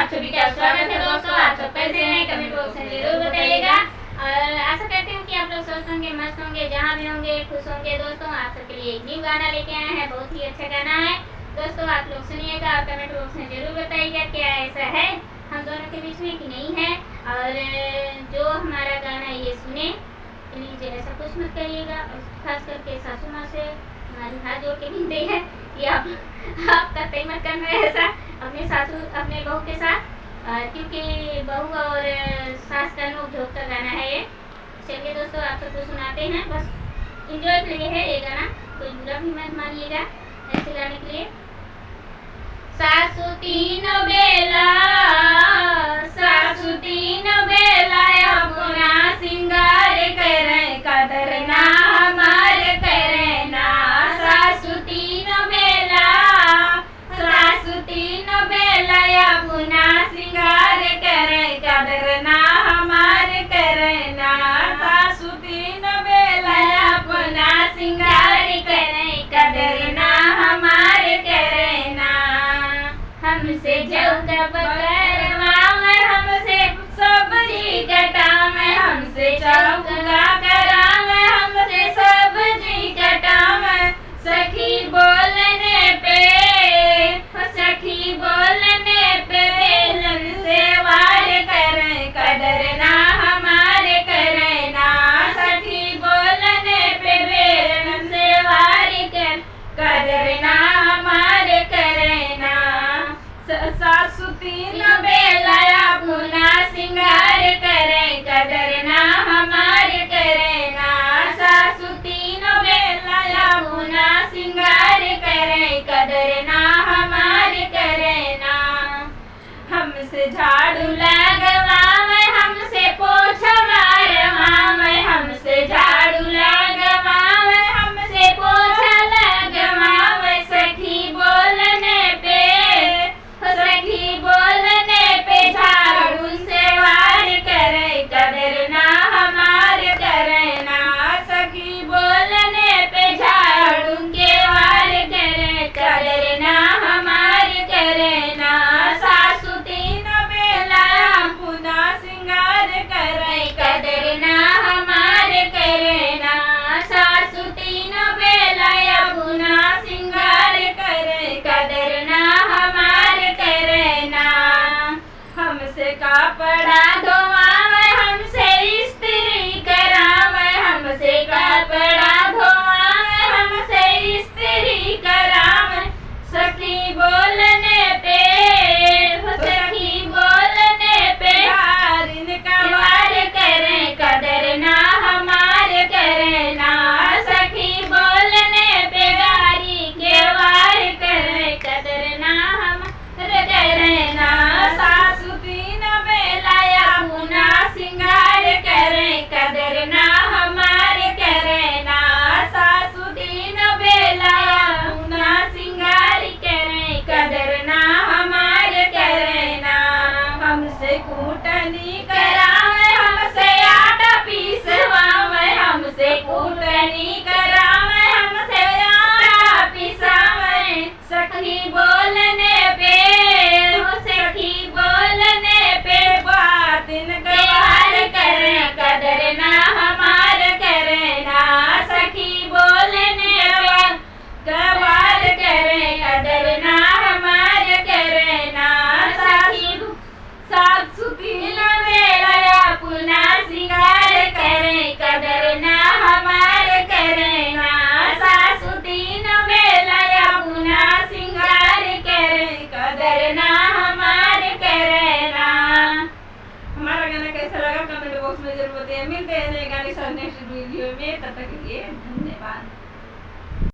आप सभी का स्वागत है दोस्तों। आप सब कैसे हैं कमेंट बॉक्स में जरूर बताइएगा। और आशा करती हूँ कि आप लोग स्वस्थ होंगे, मस्त होंगे, जहाँ भी होंगे खुश होंगे। दोस्तों आप सबके लिए एक न्यू गाना लेके आए हैं, बहुत ही अच्छा गाना है दोस्तों। आप लोग सुनिएगा और कमेंट बॉक्स में जरूर बताइएगा क्या ऐसा है हम दोनों के बीच में कि नहीं है। और जो हमारा गाना ये सुने प्लीज ऐसा कुछ मत करिएगा। और खास करके सासू माँ से हमारी हाथ जोड़ के विनती है कि आप कतई मत करना ऐसा अपने बहू के साथ, क्योंकि बहू और सास का नोक झोंक का गाना है ये। चलिए दोस्तों आप सबको सुनाते हैं, बस इंजॉय के लिए है ये गाना, कोई बुरा भी मत मानिएगा ऐसे गाने के लिए। सासू तीन बेला अपना सिंगार करे, कदर ना हमार करे ना। सासू तीन बेला अपना सिंगार करे, कदर ना हमार करे ना। सासू तीन बेला अपना सिंगार करे, कदर ना हमार करे ना। हमसे जौका बकरवावे, हमसे सब्जी कटावे, हमसे चौका करावे, हमसे सब्जी कटावे। सखी बोलने पे बेलन से वार करे, कदर ना हमारे करे ना। सखी बोलने पे बेलन से वार कर, कदर ना हमारे करे ना। सासू तीन बेला अपना सिंगार करे, कदर ना हमारे करे ना। सासू तीन बेला अपना सिंगार करे, कदर ना हमारे करे ना। हमसे झाड़ू लगवावे, हमसे पोछा मारवावे, हमसे झाड़ू लगवावे, हमसे पोछा लगवावे। सखी बोलने पे झाड़ू से वार करे, कदर ना हमारे करे ना। सखी बोलने पे झाड़ू के वार करे, कदर ना हमारे करे ना। सासू तीन बेला अपना सिंगार करे, कदर ना हमारे करे ना। सासू तीन बेला अपना सिंगार करे, कदर ना हमारे करे ना। हमसे कपड़ा धोवावे, हमसे इस्त्री करावे, हमसे कपड़ा धोवावे, हमसे इस्त्री करावे। सखी बोलने पे हारिन का वार करे, कदर ना हमारे करे ना। सखी बोलने पे गारी के वार करे, कदर ना हमारे करे ना। सासू तीन बेला अपना सिंगार करे, कदर ना हमारे करे ना। सासू तीन बेला अपना सिंगार करे, कदर ना हमारे करे ना। हमसे कूटनी करावे, हमसे आटा पीसवावे, हमसे कूटनी करावे, हमसे आटा पीसावे। सखी बोलने पे बात इनका वार करे, कदर ना हमारे करे ना। सखी बोलने पे वार करे, कदर ना हमारे करे ना। सासू तीन बेला अपना सिंगार करे, कदर ना हमारे करे ना। सासू तीन बेला अपना सिंगार करे, कदर ना हमारे करे ना। हमारा गाना कैसा लगा कमेंट बॉक्स में जरूर बताइए। मिलते हैं नए गाने के साथ नेक्स्ट वीडियो में, तब तक के लिए धन्यवाद।